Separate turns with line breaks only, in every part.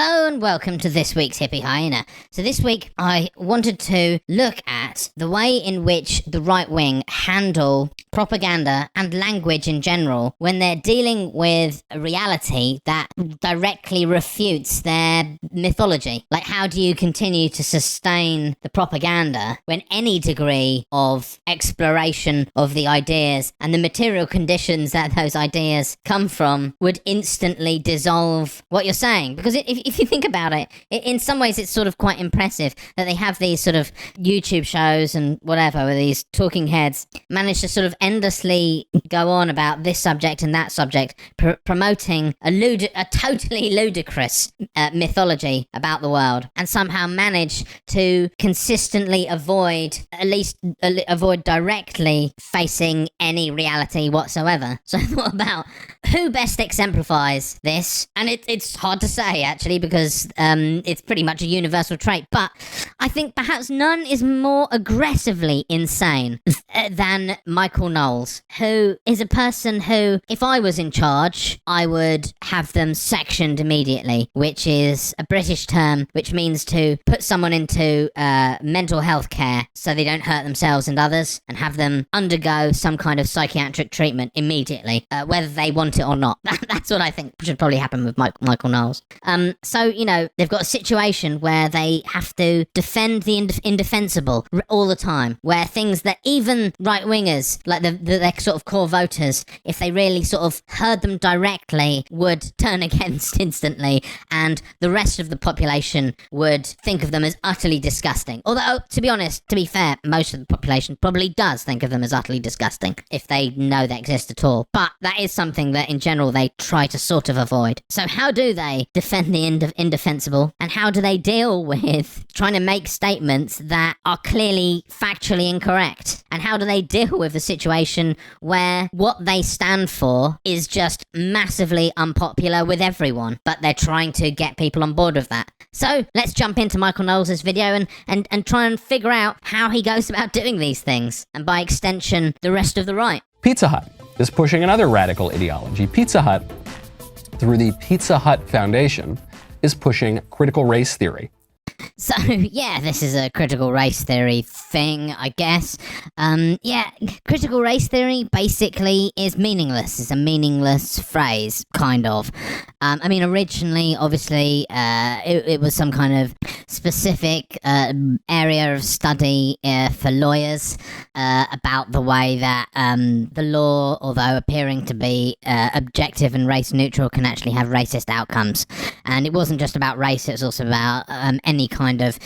Hello and welcome to this week's Hippie Hyena. So this week I wanted to look at the way in which the right wing handle propaganda and language in general when they're dealing with a reality that directly refutes their mythology. Like, how do you continue to sustain the propaganda when any degree of exploration of the ideas and the material conditions that those ideas come from would instantly dissolve what you're saying? Because if you think about it, in some ways it's sort of quite impressive that they have these sort of YouTube shows and whatever where these talking heads manage to sort of endlessly go on about this subject and that subject, promoting a totally ludicrous mythology about the world, and somehow manage to consistently avoid directly facing any reality whatsoever. So I thought about who best exemplifies this, and it's hard to say actually, because it's pretty much a universal trait, but I think perhaps none is more aggressively insane than Michael Knowles, who is a person who, if I was in charge, I would have them sectioned immediately, which is a British term which means to put someone into mental health care so they don't hurt themselves and others, and have them undergo some kind of psychiatric treatment immediately, whether they want it or not. That's what I think should probably happen with Michael Knowles. So, you know, they've got a situation where they have to defend the indefensible all the time, where things that even right-wingers, like their sort of core voters, if they really sort of heard them directly, would turn against instantly, and the rest of the population would think of them as utterly disgusting. Although, to be honest, to be fair, most of the population probably does think of them as utterly disgusting, if they know they exist at all. But that is something that, in general, they try to sort of avoid. So how do they defend the indefensible, and how do they deal with trying to make statements that are clearly factually incorrect? And how do they deal with a situation where what they stand for is just massively unpopular with everyone, but they're trying to get people on board with that? So let's jump into Michael Knowles' video and try and figure out how he goes about doing these things, and by extension, the rest of the right.
Pizza Hut is pushing another radical ideology. Pizza Hut, through the Pizza Hut Foundation, is pushing critical race theory.
So, yeah, this is a critical race theory thing, I guess. Critical race theory basically is meaningless. It's a meaningless phrase, kind of. Originally, obviously, it was some kind of specific area of study for lawyers about the way that the law, although appearing to be objective and race neutral, can actually have racist outcomes. And it wasn't just about race, it was also about any kind of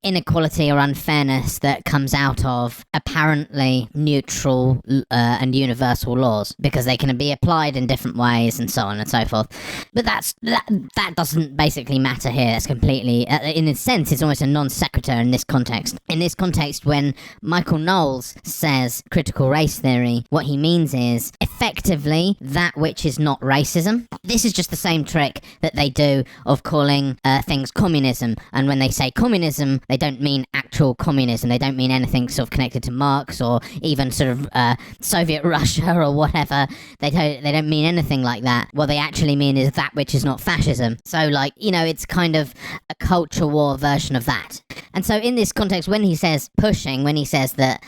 inequality or unfairness that comes out of apparently neutral and universal laws, because they can be applied in different ways and so on and so forth. But that doesn't basically matter here. It's completely, in a sense, it's almost a non sequitur in this context. In this context, when Michael Knowles says critical race theory, what he means is effectively that which is not racism. This is just the same trick that they do of calling things communism. And when they say communism, they don't mean actual communism. They don't mean anything sort of connected to Marx or even sort of Soviet Russia or whatever. They don't mean anything like that. What they actually mean is that which is not fascism. So, like, you know, it's kind of a culture war version of that. And so in this context, when he says pushing, when he says that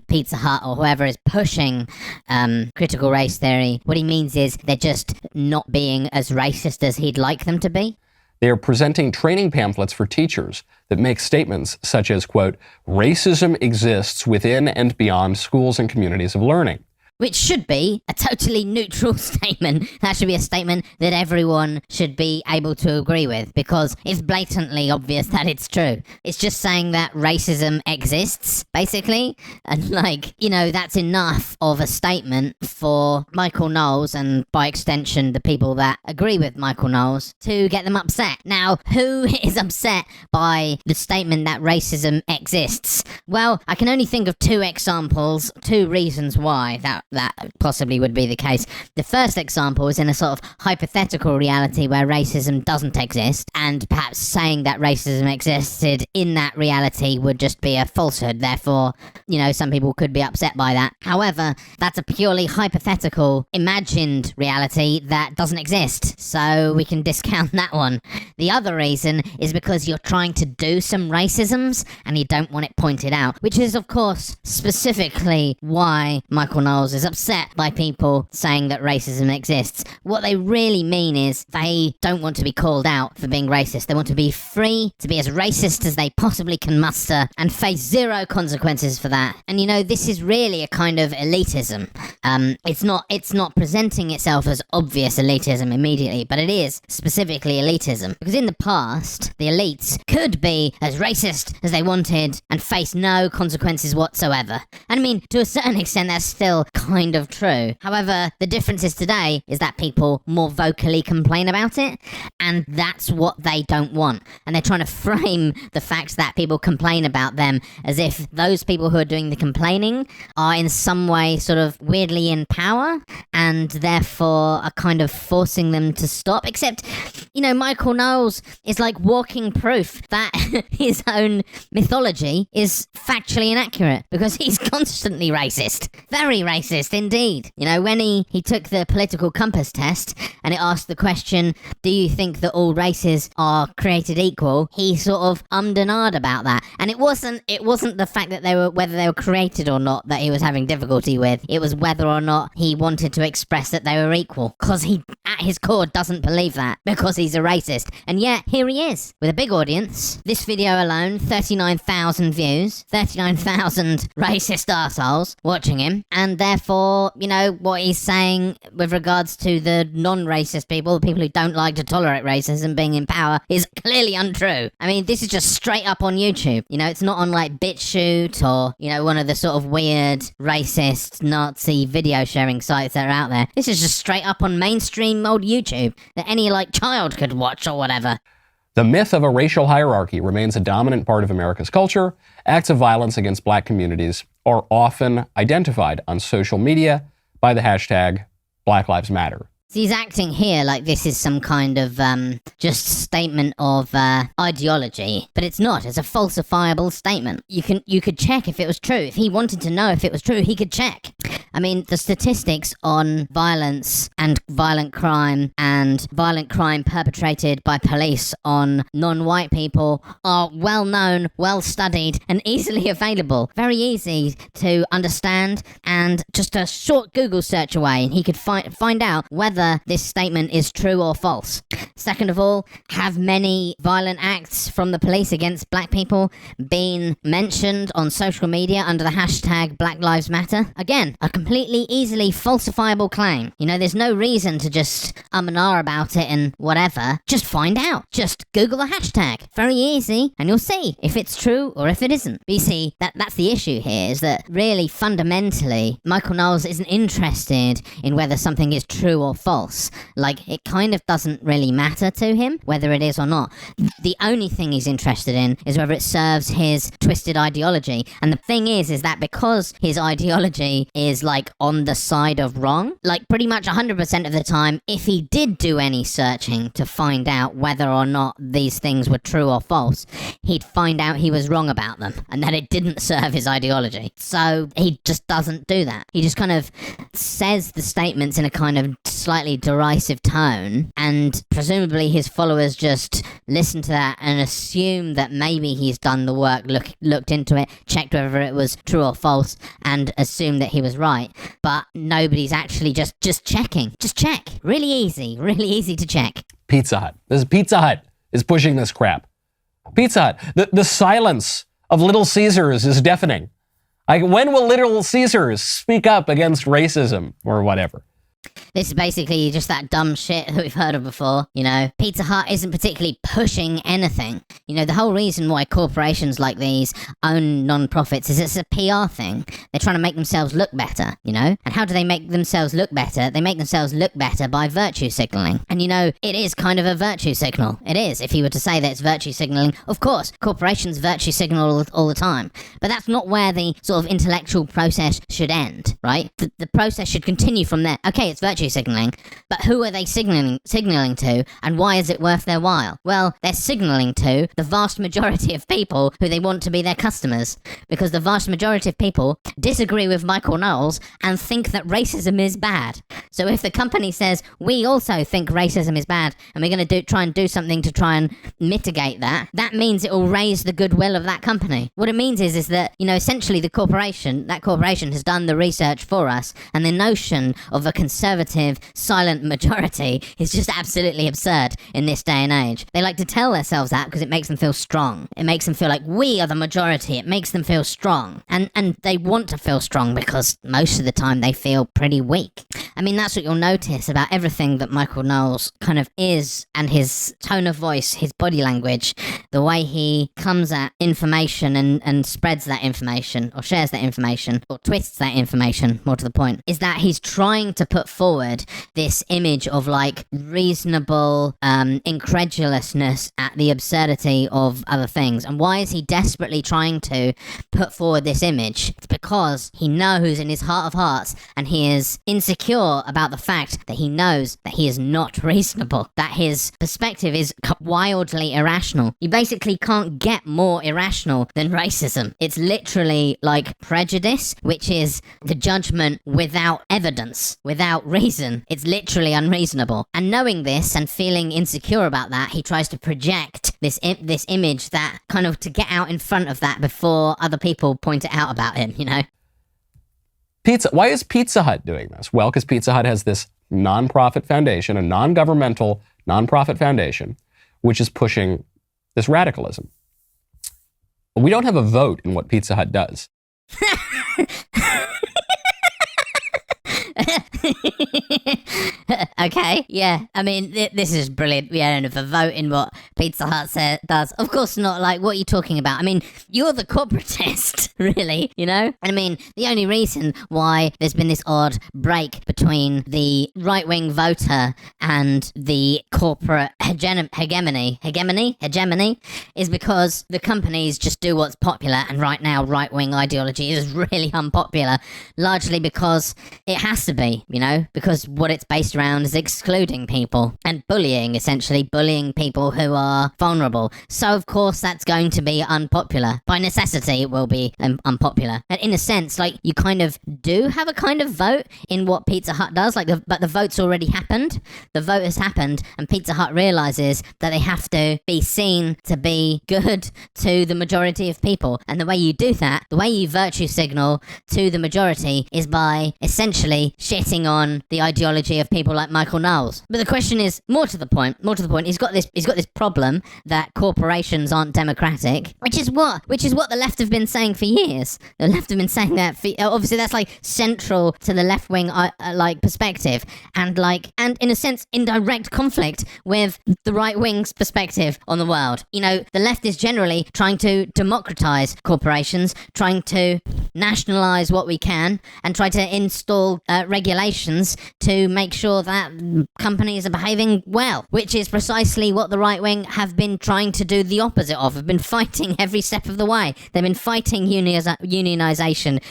Pizza Hut or whoever is pushing critical race theory, what he means is they're just not being as racist as he'd like them to be.
They are presenting training pamphlets for teachers that make statements such as, quote, racism exists within and beyond schools and communities of learning.
Which should be a totally neutral statement. That should be a statement that everyone should be able to agree with, because it's blatantly obvious that it's true. It's just saying that racism exists, basically. And, like, you know, that's enough of a statement for Michael Knowles, and by extension the people that agree with Michael Knowles, to get them upset. Now, who is upset by the statement that racism exists? Well, I can only think of two examples, two reasons why that that possibly would be the case. The first example is in a sort of hypothetical reality where racism doesn't exist, and perhaps saying that racism existed in that reality would just be a falsehood. Therefore, some people could be upset by that. However, that's a purely hypothetical, imagined reality that doesn't exist, so we can discount that one. The other reason is because you're trying to do some racisms and you don't want it pointed out, which is, of course, specifically why Michael Knowles is upset by people saying that racism exists. What they really mean is they don't want to be called out for being racist. They want to be free to be as racist as they possibly can muster and face zero consequences for that. And this is really a kind of elitism. It's not presenting itself as obvious elitism immediately, but it is specifically elitism. Because in the past, the elites could be as racist as they wanted and face no consequences whatsoever. And I mean, to a certain extent, that's still kind of true. However, the difference is today is that people more vocally complain about it, and that's what they don't want. And they're trying to frame the fact that people complain about them as if those people who are doing the complaining are in some way sort of weirdly in power, and therefore are kind of forcing them to stop. Except, Michael Knowles is like walking proof that his own mythology is factually inaccurate, because he's constantly racist. Very racist indeed. When he took the political compass test and it asked the question, do you think that all races are created equal? He sort of and ahed about that. And it wasn't the fact that whether they were created or not that he was having difficulty with. It was whether or not he wanted to express that they were equal, because he, at his core, doesn't believe that, because he's a racist. And yet, here he is, with a big audience. This video alone, 39,000 views, 39,000 racist arseholes watching him, and therefore, what he's saying with regards to the non-racist people, the people who don't like to tolerate racism being in power, is clearly untrue. I mean, this is just straight up on YouTube. It's not on like BitChute or, one of the sort of weird, racist, Nazi video sharing sites that are out there. This is just straight up on mainstream old YouTube that any child could watch or whatever.
The myth of a racial hierarchy remains a dominant part of America's culture. Acts of violence against black communities are often identified on social media by the hashtag Black Lives Matter.
So he's acting here like this is some kind of just statement of ideology, but it's not. It's a falsifiable statement. You could check if it was true. If he wanted to know if it was true, he could check. I mean, the statistics on violence and violent crime perpetrated by police on non-white people are well known, well studied, and easily available. Very easy to understand, and just a short Google search away, and he could find out whether this statement is true or false. Second of all, have many violent acts from the police against black people been mentioned on social media under the hashtag Black Lives Matter? Again, a completely easily falsifiable claim. There's no reason to just and ah about it and whatever. Just find out. Just Google the hashtag. Very easy, and you'll see if it's true or if it isn't. But you see, that's the issue here, is that really fundamentally, Michael Knowles isn't interested in whether something is true or false. It kind of doesn't really matter to him whether it is or not. The only thing he's interested in is whether it serves his twisted ideology. And the thing is that because his ideology is on the side of wrong, pretty much 100% of the time, if he did do any searching to find out whether or not these things were true or false, he'd find out he was wrong about them and that it didn't serve his ideology. So he just doesn't do that. He just kind of says the statements in a kind of slightly derisive tone, and presumably his followers just listen to that and assume that maybe he's done the work, looked into it, checked whether it was true or false, and assumed that he was right. But nobody's actually just checking. Just check. Really easy to check.
Pizza Hut. Pizza Hut is pushing this crap. Pizza Hut. The silence of Little Caesars is deafening. When will Little Caesars speak up against racism or whatever?
This is basically just that dumb shit that we've heard of before, you know. Pizza Hut isn't particularly pushing anything. You know, the whole reason why corporations like these own non-profits is it's a PR thing. They're trying to make themselves look better, you know? And how do they make themselves look better? They make themselves look better by virtue signaling. And you know, it is kind of a virtue signal. It is. If you were to say that it's virtue signaling, of course, corporations virtue signal all the time. But that's not where the sort of intellectual process should end, right? The process should continue from there. Okay, it's virtue signaling, but who are they signaling to, and why is it worth their while? Well, they're signaling to the vast majority of people who they want to be their customers, because the vast majority of people disagree with Michael Knowles and think that racism is bad. So if the company says, we also think racism is bad, and we're going to try and do something to try and mitigate that, that means it will raise the goodwill of that company. What it means is that, you know, essentially that corporation has done the research for us, and the notion of a conservative, silent majority is just absolutely absurd in this day and age. They like to tell themselves that because it makes them feel strong. It makes them feel like we are the majority. It makes them feel strong. And they want to feel strong because most of the time they feel pretty weak. I mean, that's what you'll notice about everything that Michael Knowles kind of is, and his tone of voice, his body language, the way he comes at information and spreads that information, or shares that information, or twists that information, more to the point, is that he's trying to put forward this image of like reasonable incredulousness at the absurdity of other things. And why is he desperately trying to put forward this image? It's because he knows in his heart of hearts, and he is insecure about the fact that he knows that he is not reasonable, that his perspective is wildly irrational. You basically can't get more irrational than racism. It's literally like prejudice, which is the judgment without evidence, without reason. It's literally unreasonable. And knowing this and feeling insecure about that, he tries to project this image that kind of to get out in front of that before other people point it out about him, you know?
Why is Pizza Hut doing this? Well, because Pizza Hut has this nonprofit foundation, a non-governmental nonprofit foundation, which is pushing this radicalism. We don't have a vote in what Pizza Hut does.
Okay, yeah. I mean, this is brilliant. We don't have a vote in what Pizza Hut does. Of course not. Like, what are you talking about? I mean, you're the corporatist, really, you know? And I mean, the only reason why there's been this odd break between the right-wing voter and the corporate hegemony is because the companies just do what's popular, and right now right-wing ideology is really unpopular, largely because it has to be, you know, because what it's based around is excluding people and essentially bullying people who are vulnerable. So of course that's going to be unpopular. By necessity it will be unpopular. And in a sense, like, you kind of do have a kind of vote in what Pizza Hut does, but the vote's already happened. The vote has happened, and Pizza Hut realizes that they have to be seen to be good to the majority of people. And the way you do that, the way you virtue signal to the majority, is by essentially shitting on the ideology of people like Michael Knowles. But the question is, more to the point, he's got this problem that corporations aren't democratic, which is what the left have been saying for years. The left have been saying that obviously that's like central to the left-wing like perspective, and in a sense in direct conflict with the right-wing's perspective on the world. You know, the left is generally trying to democratize corporations, trying to nationalize what we can, and try to install regulations to make sure that companies are behaving well, which is precisely what the right wing have been trying to do the opposite of. Have been fighting every step of the way. They've been fighting unionization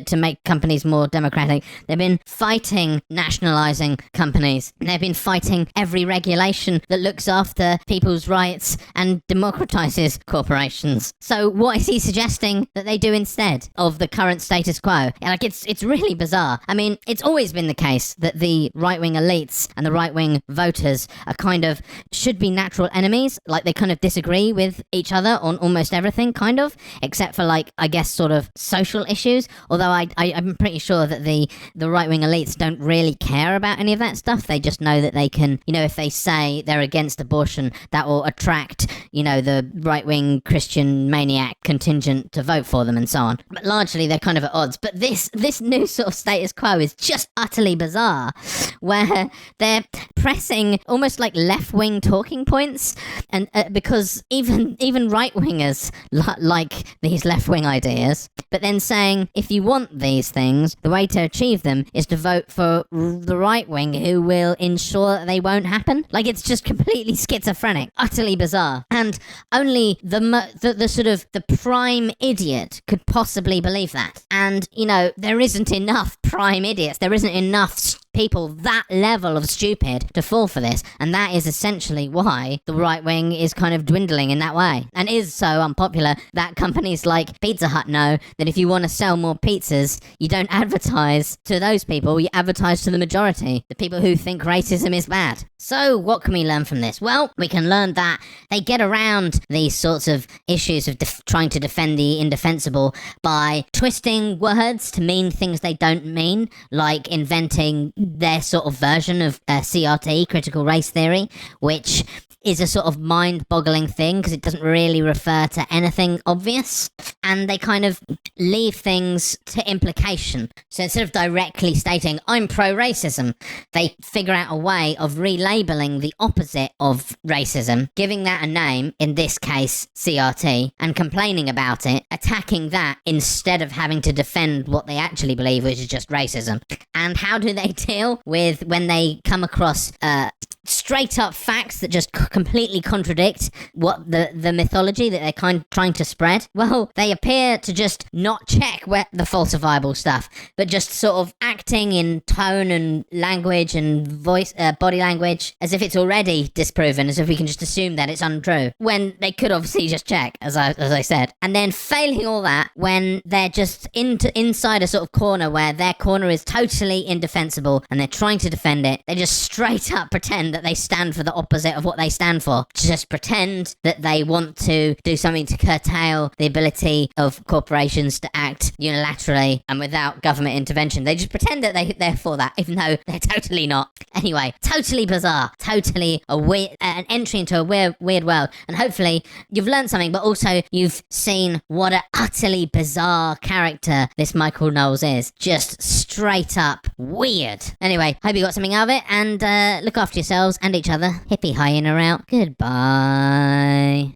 to make companies more democratic. They've been fighting nationalizing companies. They've been fighting every regulation that looks after people's rights and democratizes corporations. So what is he suggesting that they do instead of the current status quo? Like, it's really bizarre. I mean, it's always been the case that the right-wing elite elites and the right-wing voters are kind of, should be natural enemies. Like, they kind of disagree with each other on almost everything, kind of, except for, like, I guess, sort of social issues. Although I'm pretty sure that the right-wing elites don't really care about any of that stuff. They just know that they can, if they say they're against abortion, that will attract, the right-wing Christian maniac contingent to vote for them and so on. But largely they're kind of at odds. But this new sort of status quo is just utterly bizarre, where they're pressing almost like left-wing talking points, and because even right-wingers like these left-wing ideas, but then saying, if you want these things, the way to achieve them is to vote for the right-wing, who will ensure that they won't happen. Like, it's just completely schizophrenic, utterly bizarre, and only the sort of the prime idiot could possibly believe that. And there isn't enough prime idiots. There isn't enough people that level of stupid to fall for this, and that is essentially why the right wing is kind of dwindling in that way, and is so unpopular that companies like Pizza Hut know that if you want to sell more pizzas, you don't advertise to those people, you advertise to the majority, the people who think racism is bad. So what can we learn from this? Well, we can learn that they get around these sorts of issues of trying to defend the indefensible by twisting words to mean things they don't mean, like inventing their sort of version of CRT, critical race theory, which is a sort of mind-boggling thing because it doesn't really refer to anything obvious, and they kind of leave things to implication. So instead of directly stating, I'm pro-racism, they figure out a way of relabeling the opposite of racism, giving that a name, in this case CRT, and complaining about it, attacking that instead of having to defend what they actually believe, which is just racism. And how do they deal with when they come across straight up facts that just completely contradict what the mythology that they're trying to spread? Well, they appear to just not check where the falsifiable stuff, but just sort of acting in tone and language and voice, body language, as if it's already disproven, as if we can just assume that it's untrue, when they could obviously just check, as I said. And then failing all that, when they're just inside a sort of corner where their corner is totally indefensible and they're trying to defend it, they just straight up pretend that they stand for the opposite of what they stand for. Just pretend that they want to do something to curtail the ability of corporations to act unilaterally and without government intervention. They just pretend that they're for that, even though they're totally not. Anyway, totally bizarre, totally an entry into a weird world. And hopefully you've learned something, but also you've seen what an utterly bizarre character this Michael Knowles is. Just straight up weird. Anyway, hope you got something out of it, and look after yourselves and each other. Hippie hyena out. Goodbye.